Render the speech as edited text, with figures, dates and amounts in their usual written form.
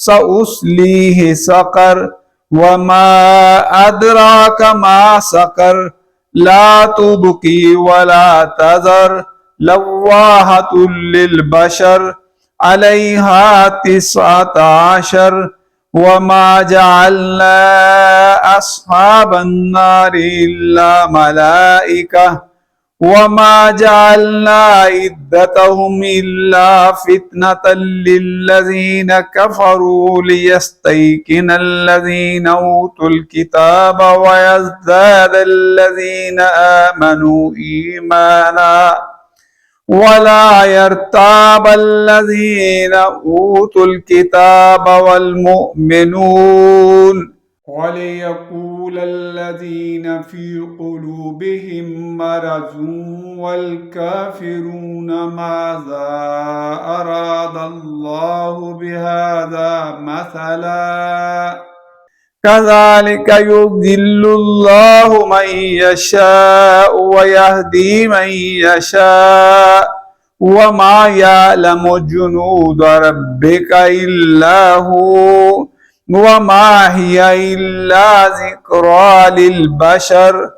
سأصليه سقر وما أدراك ما سقر لا تبقي ولا تذر لواحة للبشر عليها 19 وما جعلنا أصحاب النار إلا ملائكة وما جعلنا عدتهم إلا فتنة للذين كفروا ليستيقن الذين أوتوا الكتاب ويزداد الذين آمنوا إيمانا ولا يرتاب الذين أوتوا الكتاب والمؤمنون وليقول الذين في قلوبهم مرض والكافرون ماذا أراد الله بهذا مثلا كذلك يضل الله من يشاء ويهدي من يشاء وما يعلم جنود ربك إلا هو وما هي إلا ذكرى للبشر